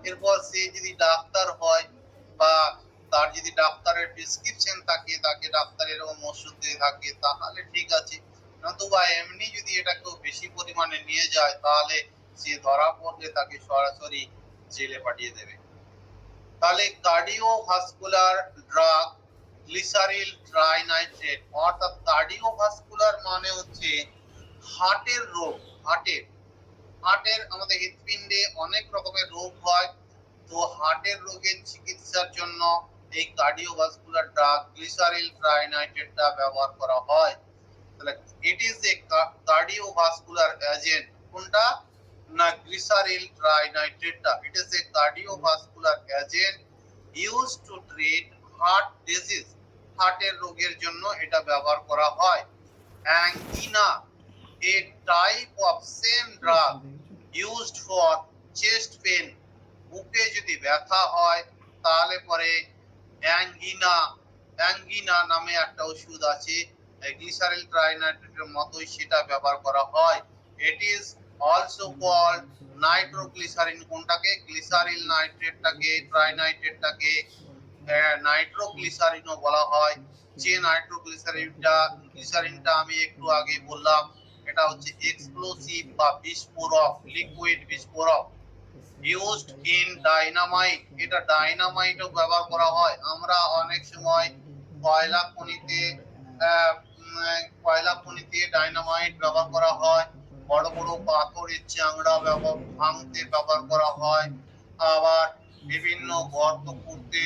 এরপর সে যদি ডাক্তার হয় বা তার যদি ডাক্তারের প্রেসক্রিপশন থাকে, তাকে ডাক্তার এরকম ওষুধ দিয়ে থাকে, তাহলে ঠিক আছে। নতুবা এমনি যদি এটা কেউ বেশি পরিমাণে নিয়ে যায়, তাহলে সে ধরা পড়লে তাকে সরাসরি জেলে পাঠিয়ে দেবে। তাহলে কার্ডিওভাস্কুলার ড্রাগ গ্লিসারিল ট্রাইনাইট্রেট, অর্থাৎ কার্ডিওভাস্কুলার মানে হচ্ছে হার্টের রোগ। হার্টের আমাদের হৃৎপিণ্ডে অনেক রকমের রোগ হয়, তো হার্টের রোগের চিকিৎসার জন্য এই কার্ডিওভাস্কুলার ড্রাগ গ্লিসারিল ট্রাইনাইট্রেটটা ব্যবহার করা হয়। তাহলে it is a cardiovascular agent. কোনটা? না, গ্লিসারিল ট্রাইনাইট্রেটটা। It is a cardiovascular agent used to treat heart disease. হার্টের রোগের জন্য এটা ব্যবহার করা হয়। অ্যাঙ্গিনা, a type of same drug used for chest pain। বুকে যদি ব্যথা হয় তাহলে পরে অ্যাঙ্গিনা নামে একটা ওষুধ আছে, গ্লিসারিল ট্রাইনাইট্রেটের মতোই সেটা ব্যবহার করা হয়। It is also called nitroglycerin. কোনটাকে? গ্লিসারিল নাইট্রেটটাকে, ট্রাইনাইট্রেটটাকে নাইট্রোগ্লিসারিনও বলা হয়। যে গ্লিসারিনটা আমি একটু আগে বললাম, এটা হচ্ছে এক্সপ্লোসিভ বা বিস্ফোরক, লিকুইড বিস্ফোরক। ইউজড ইন ডাইনামাইট, এটা ডাইনামাইটও ব্যবহার করা হয়। আমরা অনেক সময় কয়লা খনিতে ডাইনামাইট ব্যবহার করা হয়। বড় বড় পাথরের চাংড়া ভাঙতে ব্যবহার করা হয়। আবার বিভিন্ন গর্ত করতে,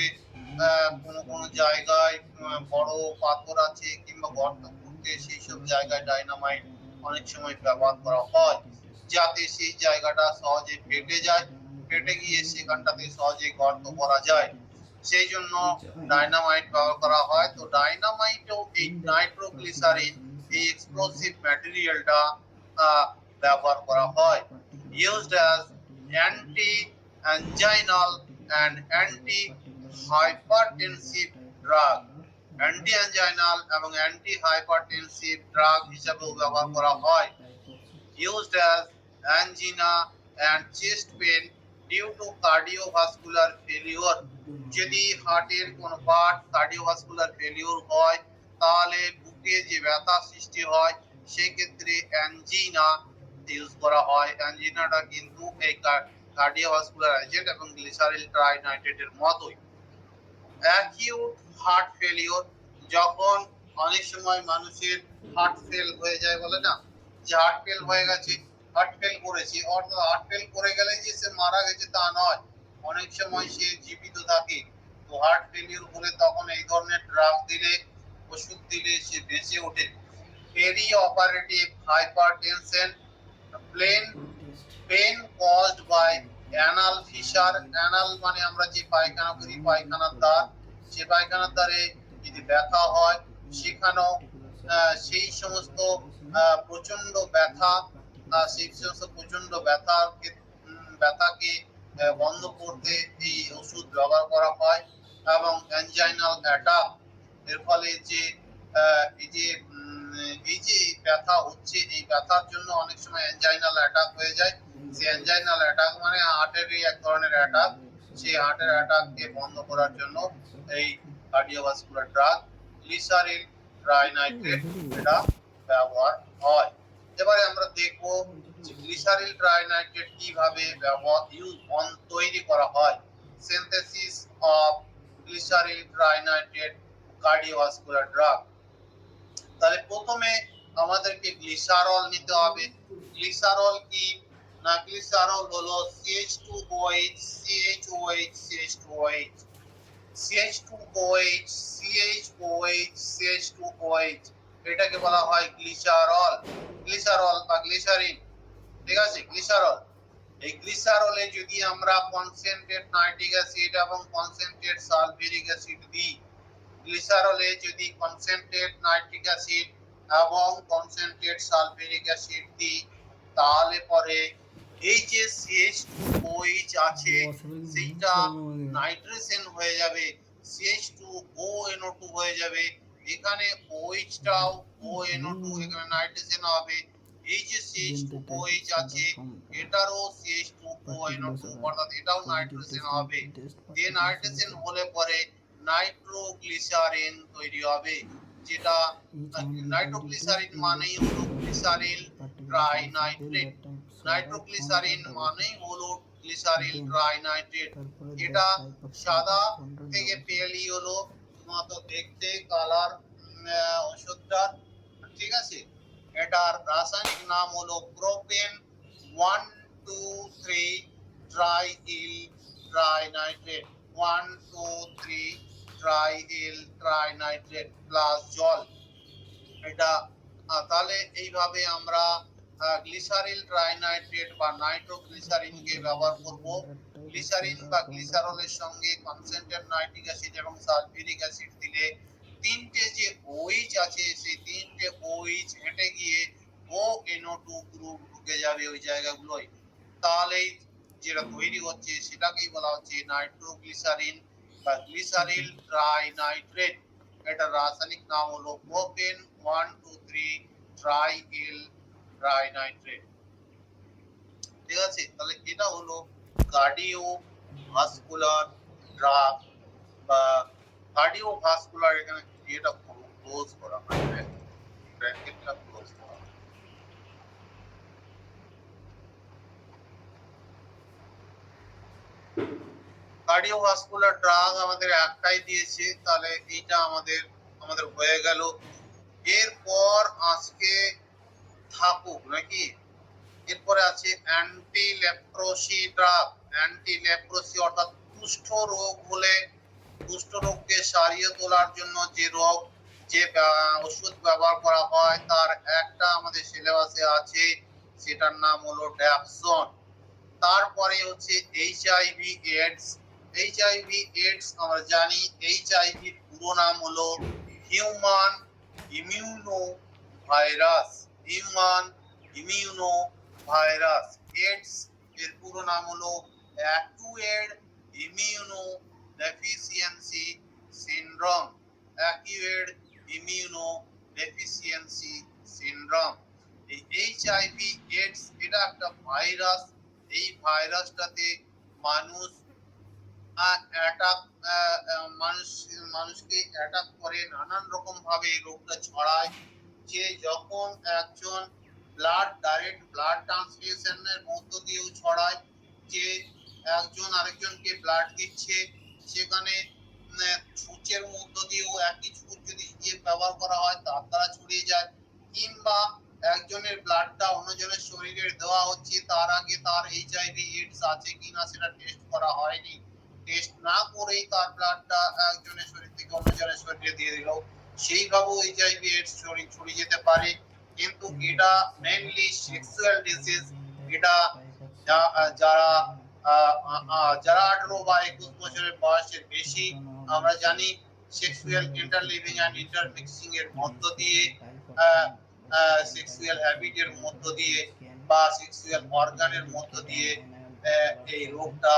কোনো জায়গায় বড় পাথর আছে কিংবা গর্ত করতে, সেই সব জায়গায় ডাইনামাইট অনেক সময় ব্যবহার করা হয়, যাতে সেই জায়গাটা সহজে ফেটে যায়, ফেটে গিয়ে সেখানটাতে সহজে গর্ত করা যায়, সেই জন্য ডাইনামাইট ব্যবহার করা হয়। তো ডাইনামাইটও এই নাইট্রোগ্লিসারিন, এই এক্সপ্লোসিভ ম্যাটেরিয়ালটা ব্যবহার করা হয়। Used as anti anginal and anti hypertensive drug. Anti anginal এবং অ্যান্টি হাইপারটেনসিভ ড্রাগ হিসেবেও ব্যবহার করা হয়। Used as angina and chest pain due to cardiovascular failure। যদি হার্টের কোন পার্ট কার্ডিওভাস্কুলার ফেলিওর হয়, তাহলে বুকে যে ব্যথা সৃষ্টি হয়, সেই ক্ষেত্রে অ্যাঞ্জিনা ইউজ করা হয়। অ্যাঞ্জিনাটা কিন্তু এই কার্ডিওভাস্কুলার এজেন্ট এবং গ্লিসারিল ট্রাইনাইট্রেটের মতোই। অ্যাকিউট হার্ট ফেলিওর, যখন অনেক সময় মানুষের হার্ট ফেল হয়ে যায়, বলে না যে হার্ট ফেল হয়ে গেছে, হার্ট ফেল করেছে, অর্থাৎ হার্ট ফেল করে গেলে যে সে মারা গেছে তা নয়, অনেক সময় সে জীবিত থাকে। তো হার্ট ফেলিওর হলে তখন এই ধরনের ড্রাগ দিলে, ওষুধ দিলে সে বেঁচে ওঠে। Perioperative hypertension, pain caused by anal fissure. Anal মানে আমরা যে পায়খানা করি, পায়খানার দ্বার, সে পায়খানার দ্বারে যদি ব্যথা হয়, সেখানেও সেই সমস্ত প্রচন্ড ব্যথা, সেই সমস্ত প্রচন্ড ব্যথাকে বন্ধ করতে এই ওষুধ ব্যবহার করা হয়। এবং অ্যাঞ্জাইনাল অ্যাটাক, এর ফলে যে এই যে ব্যথা হচ্ছে, এই ব্যথার জন্য অনেক সময় অ্যাঞ্জাইনাল অ্যাটাক হয়ে যায়। সেই অ্যাঞ্জাইনাল অ্যাটাক মানে হার্টেরই এক ধরনের অ্যাটাক, সেই হার্টের অ্যাটাককে বন্ধ করার জন্য এই কার্ডিওভাস্কুলার ড্রাগ গ্লিসারিল ট্রাইনাইট্রেট এটা ব্যবহার হয়। এবারে আমরা দেখব যে গ্লিসারিল ট্রাইনাইট্রেট কিভাবে তৈরি করা হয়। Synthesis of glyceryl trinitrate cardiovascular drug. তাহলে প্রথমে আমাদেরকে গ্লিসারল নিতে হবে। গ্লিসারল কি? না গ্লিসারল হলো CH2OH CHOH CH2OH CH2OH CHOH CH2OH এটাকে বলা হয় গ্লিসারল গ্লিসারল বা গ্লিসারিন ঠিক আছে গ্লিসারল এই গ্লিসারলে যদি আমরা কনসেন্ট্রেট নাইট্রিক অ্যাসিড এবং কনসেন্ট্রেট সালফিউরিক অ্যাসিড দিই গ্লিসারলে যদি কনসেন্ট্রেট নাইট্রিক অ্যাসিড এবং কনসেন্ট্রেট সালফিউরিক অ্যাসিড দিই তাহলে পরে এই যে CH2OH আছে সেটা নাইট্রেশন হয়ে যাবে CH2ONO2 হয়ে যাবে এখানে OH টাও ONO2 এখানে নাইট্রেশন হবে এই যে CH2OH আছে এটারও CH2ONO2 অর্থাৎ এটাও নাইট্রোজেন হবে যে নাইট্রোজেন হলে পরে নাইট্রোগ্লিসারিন তৈরি হবে যেটা নাইট্রোগ্লিসারিন মানেই হলো গ্লিসারিল ট্রাইনাইট্রেট নাইট্রোগ্লিসারিন মানেই হলো গ্লিসারিল ট্রাইনাইট্রেট এটা সাদা থেকে পেলি হলো মতো দেখতে কালার ওষুধটা ঠিক আছে এটার রাসায়নিক নাম হলো প্রোপেন 1,2,3 ট্রাইইল ট্রাইনাইট্রেট 1,2,3 ট্রাইইল ট্রাইনাইট্রেট প্লাস জল এটা তাহলে এইভাবে আমরা গ্লিসারিল ট্রাইনাইট্রেট বা নাইট্রোগ্লিসারিনকে ব্যবহার করব গ্লিসারিন বা গ্লিসারলের সঙ্গে কনসেন্ট্রেট নাইট্রিক অ্যাসিড এবং সালফিউরিক অ্যাসিড দিলে তিনটে যে OH আছে সেই তিনটে OH হেঁটে গিয়ে ONO2 গ্রুপ ঢুকে যাবে ওই জায়গাগুলোয় তাহলে যেটা তৈরি হচ্ছে সেটাকেই বলা হচ্ছে নাইট্রোগ্লিসারিন বা গ্লিসারিল ট্রাইনাইট্রেট এটা রাসায়নিক নাম হলো প্রোপেন 1,2,3 ট্রাইইল ট্রাইনাইট্রেট ঠিক আছে তাহলে এটা হলো কার্ডিওভাস্কুলার ড্রাগ বা কার্ডিওভাস্কুলার এখানে এটা ক্লোজ করা হয় ব্র্যাকেটটা ক্লোজ করা কার্ডিওভাস্কুলার ড্রাগ আমাদের একটাই দিয়েছে তাহলে এটা আমাদের হয়ে গেল এরপর আজকে থাকুক নাকি এরপরে আছে anti leprosy drug anti leprosy অর্থাৎ কুষ্ঠ রোগ হলে কুষ্ঠ রোগকে সারিয়ে তোলার জন্য যে রোগ যে ওষুধ ব্যবহার করা হয় তার একটা আমাদের সিলেবাসে আছে সেটার নাম হলো ড্যাপসন তারপরে হচ্ছে এইচআইভি এইডস আমরা জানি এইচআইভির পুরো নাম হলো হিউম্যান ইমিউনো ভাইরাস এইডস এর পুরো নাম হলো অ্যাকুয়েড ইমিউনো ডেফিসিয়েন্সি সিনড্রোম এই এইচআইভি এইডস এটা একটা ভাইরাস এই ভাইরাসটাতে মানুষকে অ্যাটাক করে নানান রকম ভাবে এই রোগটা ছড়ায় যে যখন একজন ডাইরেক্ট ব্লাড ট্রান্সফিউশনের মধ্য দিয়েও ছড়ায় যে একজন আরেকজনকে ব্লাড দিচ্ছে সেখানে ছুঁচের মধ্য দিয়েও একই ছুঁচ যদি ব্যবহার করা হয় তার দ্বারা ছড়িয়ে যায় কিংবা একজনের ব্লাডটা অন্যজনের শরীরে দেওয়া হচ্ছে তার আগে তার এইচআইভি এইডস আছে কিনা সেটা টেস্ট করা হয়নি টেস্ট না করেই তার ব্লাডটা একজনের শরীর থেকে অন্যজনের শরীরে দিয়ে দিল সেইভাবেও এইচআইভি এইডস ছড়িয়ে যেতে পারে কিন্তু এটা মেইনলি সেক্সুয়াল ডিজিজ এটা যারা 18 বা 21 বছরের বয়সের বেশি আমরা জানি সেক্সুয়াল ইন্টারলিভিং এন্ড ইন্টারমিক্সিং এর মধ্য দিয়ে সেক্সুয়াল হ্যাবিটের মধ্য দিয়ে বা সেক্সুয়াল অর্গানের মধ্য দিয়ে এই রোগটা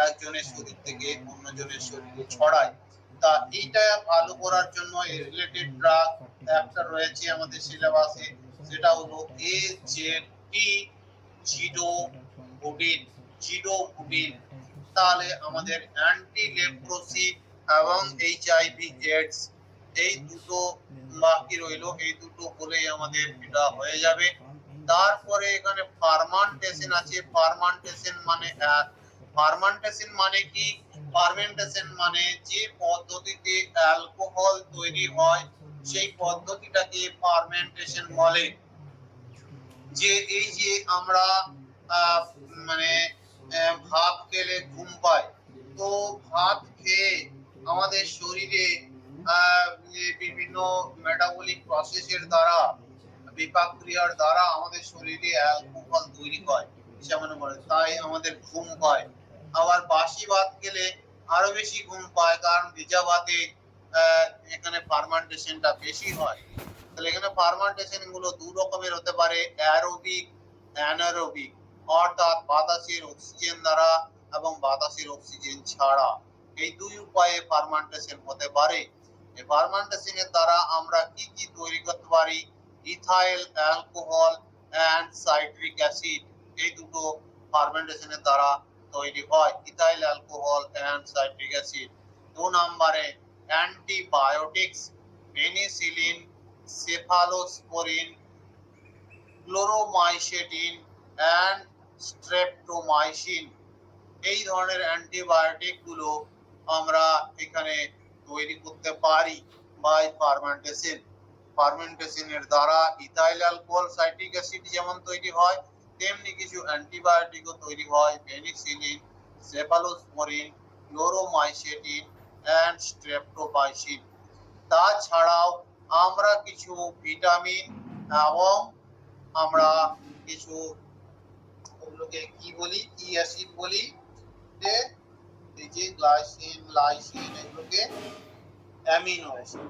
একজনের শরীর থেকে অন্যজনের শরীরে ছড়ায় তা এইটা ভালো করার জন্য এই রিলেটেড ড্রাগ একটা রয়েছে আমাদের সিলেবাসে সেটা হলো AZT জিডোভুডিন তাহলে আমাদের অ্যান্টি লেপ্রোসি এবং এইচআইভি এইডস এই দুটো বাকি রইলো এই দুটো হলেই আমাদের এটা হয়ে যাবে তারপরে এখানে ফার্মান্টেশন আছে ফার্মান্টেশন মানে কি ফার্মেন্টেশন মানে যে পদ্ধতিতে অ্যালকোহল তৈরি হয় সেই পদ্ধতিটাকে ফার্মেন্টেশন বলে যে এই যে আমরা আহ, মানে ভাত খেলে ঘুম পায়। তো ভাত খেয়ে আমাদের শরীরে যে বিভিন্ন মেটাবলিক প্রসেসের দ্বারা, বিপাক ক্রিয়ার দ্বারা আমাদের শরীরে অ্যালকোহল তৈরি হয়, যেমন বলে তাই আমাদের ঘুম হয়। আবার বাসি ভাত খেলে আরো বেশি ঘুম পায়, কারণ ভিজা ভাতে এখানে ফার্মেন্টেশনটা বেশি হয়। তাহলে এখানে ফার্মেন্টেশন গুলো দু রকমের হতে পারে, অ্যারোবিক, অ্যানারোবিক, অর্থাৎ বাতাসের অক্সিজেন দ্বারা এবং বাতাসের অক্সিজেন ছাড়া। এই দুই উপায়ে ফার্মেন্টেশন হতে পারে। এই ফার্মেন্টেশনের দ্বারা আমরা কি কি তৈরি করতে পারি? Ethyl alcohol and citric acid, এই দুটো ফার্মেন্টেশনের দ্বারা তৈরি হয়, ethyl alcohol and citric acid. 2 নম্বরে antibiotics, penicillin, cephalosporin, chloromycetin and streptomycin, এই ধরনের অ্যান্টিবায়োটিক গুলো আমরা এখানে তৈরি করতে পারি বাই ফার্মেন্টেশন। ফার্মেন্টেশনের দ্বারা ইথাইল অ্যালকোহল সাইট্রিক অ্যাসিড যেমন তৈরি হয়, তেমনি কিছু অ্যান্টিবায়োটিকও তৈরি হয়, penicillin, cephalosporin, chloromycetin and streptomycin. তাছাড়াও আমরা কিছু ভিটামিন এবং আমরা কিছু, ওগুলোকে কি বলি, কি অ্যাসিড বলি, যে এই যে গ্লাইসিন, লাইসিন, এগুলোকে অ্যামিনো অ্যাসিড।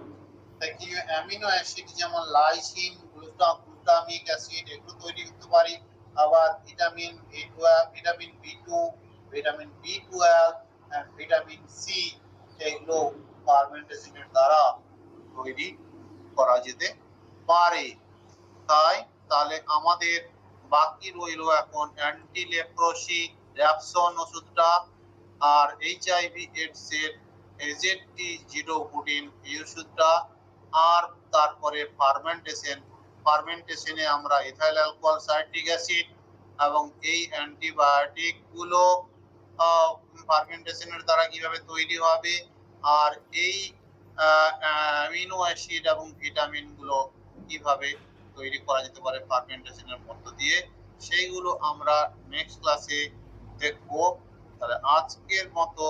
তাই কি অ্যামিনো অ্যাসিড যেমন লাইসিন, গ্লুটামিক অ্যাসিড, এগুলো তৈরি করতে পারি। আবার vitamin B12, vitamin B2, vitamin B12 and vitamin C, এগুলো ফার্মেন্টেশনের দ্বারা তৈরি করা যেতে পারে। তাহলে আমাদের বাকি রইল এখন অ্যান্টি লেপ্রোসি র্যাপসন ওষুধটা, আর এইচআইভি এইডস এর AZD014 এই ওষুধটা, আর তারপরে ফার্মেন্টেশনে আমরা ইথাইল অ্যালকোহল সাইট্রিক অ্যাসিড এবং এই অ্যান্টিবায়োটিক গুলো ফার্মেন্টেশনের দ্বারা কিভাবে তৈরি হবে, আর এই অ্যামিনো অ্যাসিড এবং ভিটামিন গুলো কিভাবে তৈরি করা যেতে পারে ফার্মেন্টেশনের মধ্য দিয়ে, সেইগুলো আমরা নেক্সট ক্লাসে দেখবো। তাহলে আজকের মতো